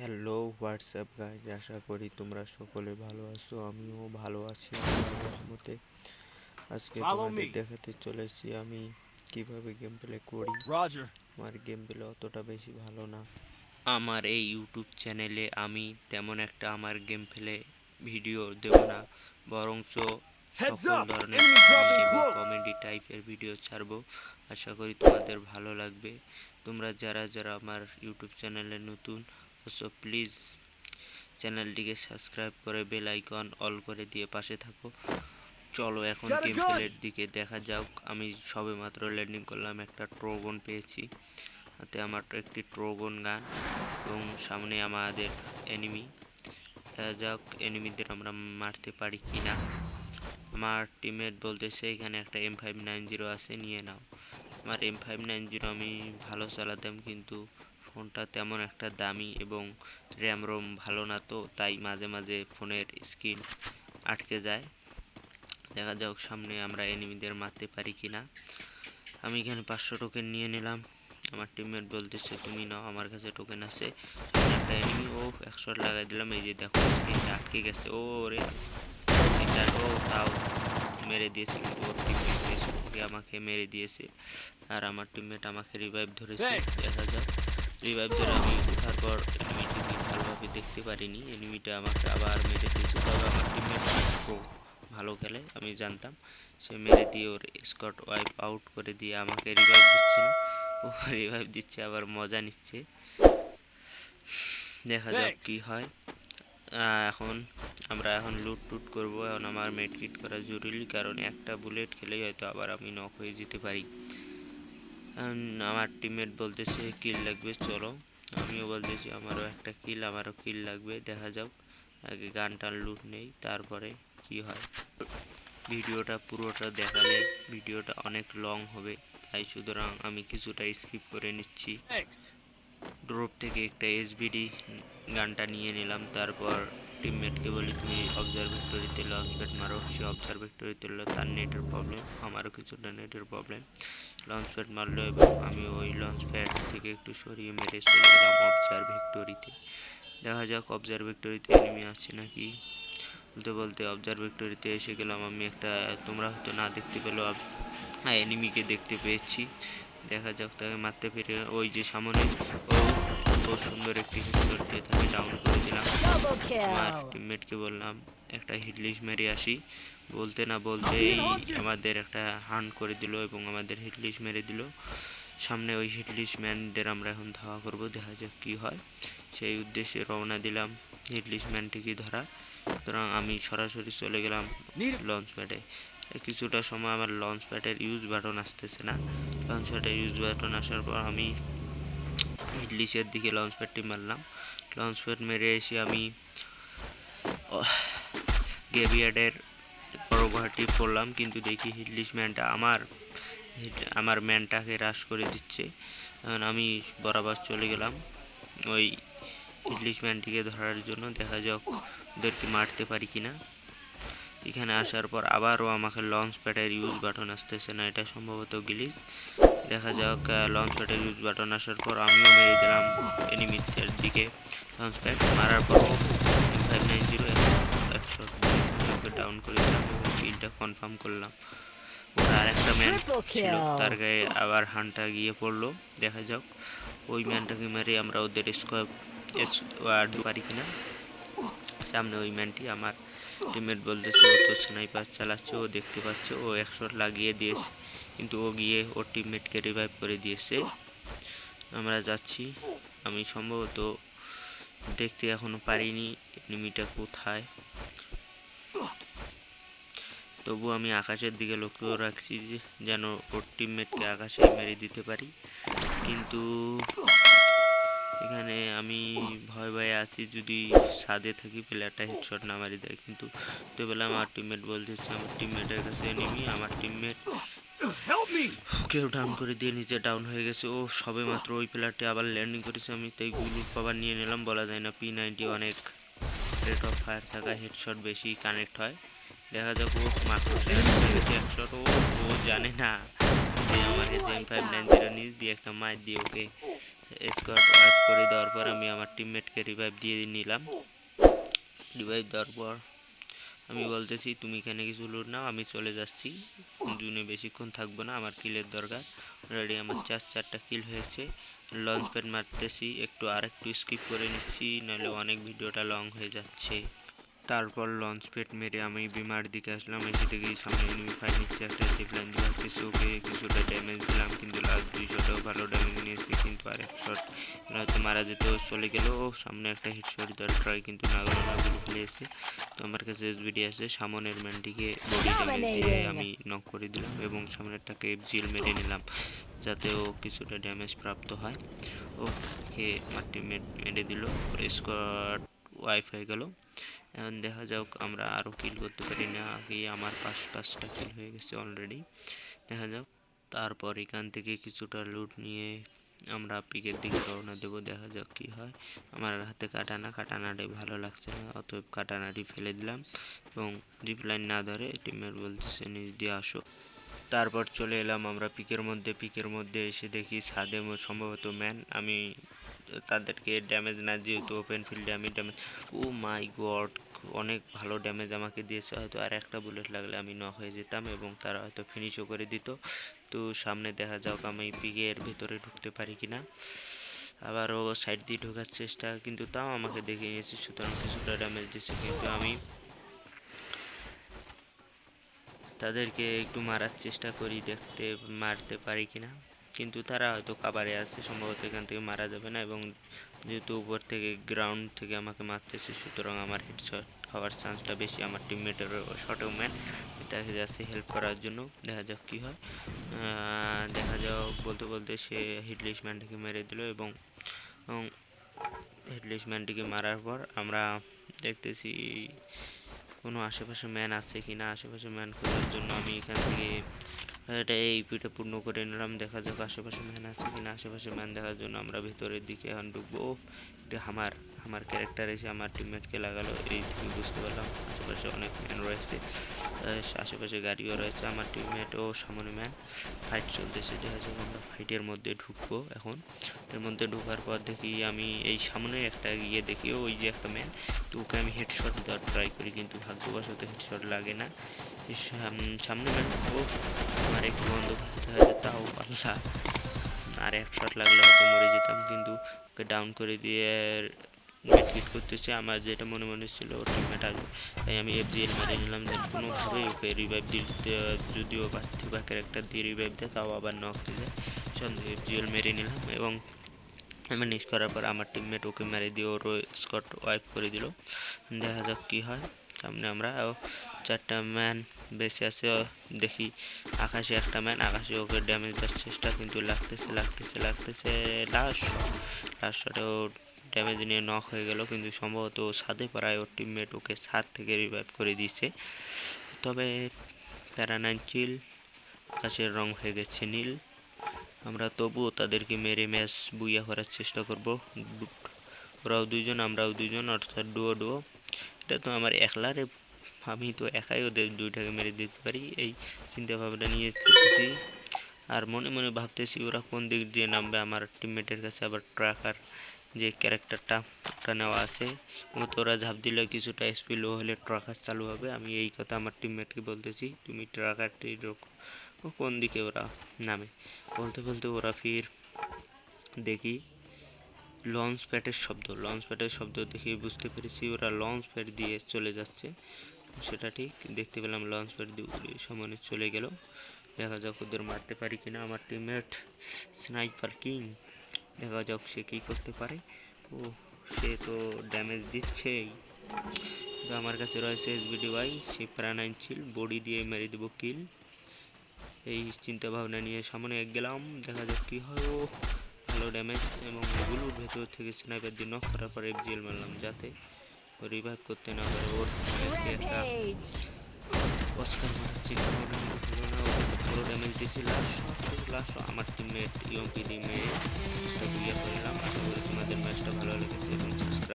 Hello WhatsApp guys, আশা করি তোমরা সকলে ভালো আছো। আমিও ভালো আছি আল্লাহর রহমতে। আজকে Follow তোমাদের me. দেখাতে চলেছি আমি কিভাবে গেম প্লে করি। Roger. আমার গেম প্লে অতটা বেশি ভালো না। আমার এই ইউটিউব চ্যানেলে আমি তেমন একটা আমার গেম প্লে ভিডিও দেব না, বরঞ্চ Heads সকল up. ধরনের Enemy ফানি dropping এবং close. কমেডি টাইপের ভিডিও ছাড়বো। আশা করি তোমাদের ভালো লাগবে। তোমরা যারা যারা আমার ইউটিউব চ্যানেলে নতুন সো প্লিজ চ্যানেলটিকে সাবস্ক্রাইব করে বেল আইকন অল করে দিয়ে পাশে থাকো। চলো এখন Got a গেম gun. প্লের দিকে দেখা যাক। আমি সবেমাত্র ল্যান্ডিং করলাম, একটা ট্রোগন পেয়েছি হাতে, আমার একটি ট্রোগন গান এবং সামনে আমাদের এনিমি। দেখা যাক এনিমিদের আমরা মারতে পারি কিনা। আমার টিমমেট বলতেছে এখানে একটা M590 আছে, নিয়ে নাও। আমার M590 আমি ভালো চালাতাম, কিন্তু ফোনটা তেমন একটা দামি এবং র্যাম রোম ভালো না, তো তাই মাঝে মাঝে ফোনের স্ক্রিন আটকে যায়। দেখা যাক সামনে আমরা এনিমিদের মারতে পারি কিনা। আমি এখানে 500 টোকেন নিয়ে নিলাম। আমার টিমমেট বলতেছে তুমি নাও, আমার কাছে টোকেন আছে। একটা এনিমি, ও 100 লাগাই দিলাম। এই যে দেখো স্ক্রিনটা আটকে গেছে। ও রে স্ক্রিনটা, ও তাও মেরে দিয়েছে, কিন্তু ওর টিমমেট পেছন থেকে আমাকে মেরে দিয়েছে আর আমার টিমমেট আমাকে রিভাইভ ধরেছে। Thanks. দেখা যাক রিভাইভ ধরে আমি ওঠার পর এনিমিটিকে ভালোভাবে দেখতে পারিনি, এনিমিটা আমাকে আবার মেরে দিয়েছে। তবে আমার টিমমেট অনেক প্রো, ভালো খেলে, আমি জানতাম। সে মেরে দিয়ে ওর স্কট ওয়াইপ আউট করে দিয়ে আমাকে রিভাইভ দিচ্ছে না, ও রিভাইভ দিচ্ছে আবার মজা নিচ্ছে। দেখা যাক Thanks. কি হয়। এখন লুট টুট করবো। এখন আমার মেডকিট করা জরুরি, কারণ একটা বুলেট খেলেই হয়তো আবার আমি নক হয়ে যেতে পারি। আমার টিমমেট বলতেছে কিল লাগবে, চলো। আমিও বলতেছি আমারও একটা কিল, আমারও কিল লাগবে। দেখা যাক, আগে গানটার লুট নেই, তারপরে কি হয়। ভিডিওটা পুরোটা দেখালে ভিডিওটা অনেক লং হবে, তাই সুতরাং আমি কিছুটা স্কিপ করে নিচ্ছি। Thanks. ড্রপ থেকে একটা এসবিডি গানটা নিয়ে নিলাম। তারপর টিমমেটকে বলি তুমি অবজারভেটরিতে লঞ্চ প্যাড মারো। সে অবজারভেটরিতে তার নেটের প্রবলেম, আমারও কিছুটা নেটের প্রবলেম। লঞ্চ প্যাড মারলো এবং আমি ওই লঞ্চ প্যাড থেকে একটু সরিয়ে মেরে চলে গেলাম অবজারভেটরিতে। দেখা যাক অবজারভেটরিতে এনিমি আছে নাকি। বলতে বলতে অবজারভেটরিতে এসে গেলাম আমি। একটা, তোমরা হয়তো না দেখতে পেলেও এনিমিকে দেখতে পেয়েছি। দেখা যাক তাকে মারতে পেরে, ওই যে সামনে, ও খুব সুন্দর একটি হেডশট দিয়ে তাকে ডাউন করে দিলাম। Double আমার kill. টিমমেটকে বললাম একটা হিটলিশ মেরে আসি, বলতে না বলতেই আমাদের একটা হান্ট করে দিল এবং আমাদের হিটলিশ মেরে দিল। সামনে ওই হিটলিশ ম্যানদের আমরা এখন ধাওয়া করব, দেখা যাক কি হয়। সেই উদ্দেশ্যে রওনা দিলাম হিটলিশ ম্যানটিকে ধরা। সুতরাং আমি সরাসরি চলে গেলাম লঞ্চ প্যাডে। কিছুটা সময় আমার লঞ্চ প্যাডের ইউজ বাটন আসতেছে না। লঞ্চ প্যাডের ইউজ বাটন আসার পর আমি হিটলিশের দিকে লঞ্চ প্যাডটি মারলাম। লঞ্চ প্যাড মেরে এসে আমি গ্রেভিয়ার্ডের পরবর্তী পড়লাম, কিন্তু দেখি হিটলিশ ম্যানটা আমার ম্যানটাকে হ্রাস করে দিচ্ছে। এখন আমি বরাবর চলে গেলাম ওই হিটলিশ ম্যানটিকে ধরার জন্য। দেখা যাক ওদেরকে মারতে পারি কিনা। এখানে আসার পর আবারও আমাকে লঞ্চ প্যাডের ইউজ বাটন আসতেছে না, এটা সম্ভবত গ্লিচ। দেখা যাক লঞ্চ প্যাডের ইউজ বাটন আসার পর আমিও মেরে দিলাম এনিমিদের দিকে। লঞ্চ প্যাড মারার পর 590 100 ডাউন করে দিলাম এবং কিলটা কনফার্ম করলাম। ওর আরেকটা ম্যান Triple ছিল, kill. তার গায়ে আবার হানটা গিয়ে পড়লো। দেখা যাক ওই ম্যানটাকে মেরে আমরা ওদের স্কোয়াড পারি কিনা। সামনে ওই ম্যানটি, আমার টিমমেট বলতেছে ও তো স্নাইপার চালাচ্ছে, ও দেখতে পাচ্ছে, ও 100 লাগিয়ে দিয়েছে, কিন্তু ও গিয়ে ওর টিমমেটকে রিভাইভ করে দিয়েছে। আমরা যাচ্ছি, আমি সম্ভবত দেখতে এখনো পারিনি এনিমিটা কোথায়। তবু আমি আকাশের দিকে লক্ষ্য রাখছি যেন ওর টিমমেটকে আকাশে মেরে দিতে পারি, কিন্তু এখানে আমি ভয় ভয়ে আছি, যদি ছাদে থাকি প্লেয়ারটা হেডশট না মারি দেয়। কিন্তু তো বেলা আমার টিমমেট বলতেছে আমার টিমমেটের কাছে এনিমি, আমার টিমমেট Help me. কেউ ডাউন করে দিয়ে নিচে ডাউন হয়ে গেছে। ও সবে মাত্র ওই প্লেয়ারটি আবার ল্যান্ডিং করেছে, আমি তাই গুলুর পাওয়ার নিয়ে নিলাম। বলা যায় না, P90 অনেক রেট অফ ফায়ার থাকা হেডশট বেশি কানেক্ট হয়। দেখা যাক ও মাত্র হেডশট, ও জানে না যে আমার কাছে M590 নিচ দিয়ে একটা মার দিয়ে ওকে স্কোয়াড ওয়াইপ করে দেওয়ার পর আমি আমার টিমমেটকে রিভাইভ দিয়ে নিলাম। রিভাইভ দেওয়ার পর আমি বলতেছি তুমি এখানে কিছু লুট নাও, আমি চলে যাচ্ছি, জুনে বেশিক্ষণ থাকবো না, আমার কিলের দরকার। অলরেডি আমার চারটা কিল হয়েছে। লঞ্চ প্যাড মারতেছি, আরেকটু স্কিপ করে নিচ্ছি, নাহলে অনেক ভিডিওটা লং হয়ে যাচ্ছে। তারপর লঞ্চ প্যাড মেরে আমি বিমার দিকে আসলাম। এসে দেখি সামনে এনিমি ফাইট নিচ্ছে, একটা জিপলাইন দিয়ে আসতেছে, ওকে কিছুটা ড্যামেজ দিলাম, কিন্তু লাস্ট 2 শটেও ভালো ড্যামেজ নিয়েছে, কিন্তু আরেক শট হয়তো মারা যেত, চলে গেল। সামনে একটা হেডশট দেওয়ার ট্রাই, কিন্তু না গেল না, গুলো ফেলেছে। তো আমার কাছে এসবিডি আছে, সামনের ম্যানটিকে বডি ড্যামেজ দিয়ে আমি নক করে দিলাম এবং সামনেরটাকে এফজিএল মেরে নিলাম, যাতে ও কিছুটা ড্যামেজ প্রাপ্ত হয়। ওকে আমার টিমমেট মেরে দিল, স্কোয়াড ওয়াইপ হয়ে গেল। এখন দেখা যাক আমরা আরও কিল করতে পারি না, আগে আমার 5টা কিল হয়ে গেছে অলরেডি। দেখা যাক, তারপর এখান থেকে কিছুটা লুট নিয়ে আমরা পিকের দিকে রওনা দেবো, দেখা যাক কি হয়। আমার হাতে কাটানাটি ভালো লাগছে না, অতএব কাটানাটি ফেলে দিলাম এবং জিপ লাইন না ধরে টিমের বলতেছে নিচ দিয়ে আসো। তারপর চলে এলাম আমরা পিকের মধ্যে এসে দেখি ছাদে সম্ভবত ম্যান। আমি তাদেরকে ড্যামেজ না, যেহেতু ওপেন ফিল্ডে আমি ড্যামেজ, ও মাই গড, অনেক ভালো ড্যামেজ আমাকে দিয়েছে। হয়তো আর একটা বুলেট লাগলে আমি নক হয়ে যেতাম এবং তারা হয়তো ফিনিশও করে দিত। তো সামনে দেখা যাক আমি পিকের ভেতরে ঢুকতে পারি কিনা। আবারও সাইড দিয়ে ঢোকার চেষ্টা, কিন্তু তাও আমাকে দেখে নিয়েছে, সুতরাং কিছুটা ড্যামেজ দিচ্ছে, কিন্তু আমি তাদেরকে একটু মারার চেষ্টা করি, দেখতে মারতে পারি কিনা, কিন্তু তারা হয়তো কাভারে আছে, সম্ভবত এখান থেকে মারা যাবে না, এবং যেহেতু উপর থেকে গ্রাউন্ড থেকে আমাকে মারতেছে, সুতরাং আমার হেডশট খাওয়ার চান্সটা বেশি। আমার টিমমেটের শটেও ম্যান, তাকে যাচ্ছে হেল্প করার জন্য, দেখা যাক কি হয়। দেখা যাক, বলতে বলতে সে হিটলিশ ম্যানটিকে মেরে দিল এবং হেডলিশ ম্যানটিকে মারার পর আমরা দেখতেছি কোনো আশেপাশে ম্যান আছে কিনা। আশেপাশে ম্যান খোঁজার জন্য আমি এখান থেকে এটা এই পিটা পূর্ণ করে নিলাম, দেখা যাক আশেপাশে ম্যান আছে কিনা। আশেপাশে ম্যান দেখার জন্য আমরা ভেতরের দিকে এখন ঢুকবো। এটা আমার ক্যারেক্টার এসে আমার টিমমেটকে লাগালো, এই থেকে বুঝতে পারলাম আশেপাশে অনেক ম্যান রয়েছে, আশেপাশে গাড়িও রয়েছে। আমার টিমমেট ও সামনে ম্যান, ফাইট চলতেছে, দেখা যাক আমরা ফাইটের মধ্যে ঢুকবো। এখন এর মধ্যে ঢোকার পর দেখি আমি এই সামনে একটা গিয়ে দেখি ওই যে একটা ম্যান, তো ওকে আমি হেডশট দেওয়ার ট্রাই করি, কিন্তু ভাগ্যবশত হেডশট লাগে না। সামনে ম্যান, ও আমার একটু বন্ধ করতে হয়, তাও আল্লাহ, আর এক শট লাগলে হয়তো মরে যেতাম, কিন্তু ওকে ডাউন করে দিয়ে মেডকিট করতেছে। আমার যেটা মনে ছিল ওর টিমমেট আসবে, তাই আমি এফজিএল মেরে নিলাম, যে কোনোভাবেই ওকে রিভাইভ দিতে, যদিও বাড়তি বা ক্যারেক্টার দিয়ে রিভাইভ দেয় তাও আবার নক হয়ে যায়, সন্দেহ এফজিএল মেরে নিলাম এবং ফিনিশ করার পর আমার টিমমেট ওকে মেরে দিয়ে ওর স্কট ওয়াইপ করে দিল। দেখা যাক কি হয়। সামনে আমরা 4টা ম্যান বেঁচে আছে, দেখি আকাশে একটা ম্যান, আকাশে ওকে ড্যামেজ দেওয়ার চেষ্টা, কিন্তু লাগতেছে লাস্ট শটে ও ড্যামেজ নিয়ে নক হয়ে গেল, কিন্তু সম্ভবত ছাদে পাড়ায় ওর টিমমেট ওকে ছাদ থেকে রিভাইভ করে দিয়েছে। তবে প্যারানাইন চিল, আকাশের রং হয়ে গেছে নীল। আমরা তবুও তাদেরকে মেরে ম্যাচ বুইয়া করার চেষ্টা করব। ওরাও 2জন আমরাও 2জন, অর্থাৎ ডুও। এটা তো আমার একলার, আমি তো একাই ওদের 2টাকে মেরে দিতে পারি, এই চিন্তা ভাবনা নিয়ে যেতেছি। আর মনে মনে ভাবতেছি ওরা কোন দিক দিয়ে নামবে। আমার টিমমেটের কাছে আবার ট্রাকার যে ক্যারেক্টারটা ওটা নেওয়া আছে, মতো ওরা ঝাঁপ দিলে কিছুটা এসপি লো হলে ট্রাকার চালু হবে। আমি এই কথা আমার টিমমেটকে বলতেছি, তুমি ট্রাকারটি কোন দিকে ওরা নামে। বলতে বলতে ওরা ফির দেখি লঞ্চ প্যাডের শব্দ দেখে বুঝতে পেরেছি ওরা লঞ্চ প্যাড দিয়ে চলে যাচ্ছে। সেটা ঠিক দেখতে পেলাম, লঞ্চ প্যাড দিয়ে সামনে চলে গেল। দেখা যাক ওদের মারতে পারি কিনা। আমার টিমমেট স্নাইপার কিং, দেখা যাক সে কি করতে পারে। ও, সে তো ড্যামেজ দিচ্ছেই। তো আমার কাছে রয়েছে এসবিডিওয়াই, সে প্যারানাইন ছিল, বডি দিয়ে মেরে দেবো কিল, এই চিন্তা ভাবনা নিয়ে সামনে গেলাম। দেখা যাক কি হয়। ও ভালো ড্যামেজ, এবং গুলোর ভেতর থেকে স্নাইপার দিয়ে নক করার পর এফজিএল মারলাম, যাতে ও রিভাইভ করতে না পারে। ওর একটা অস্কার মারার চিন্তা ভাবনা হলো না, ওকে পুরো ড্যামেজ দিয়েছি। লাস্ট আমার টিমমেট ইউএমপি দিয়ে মেরে বুইয়া করলাম। আশা করি তোমাদের ম্যাচটা ভালো লেগেছে এবং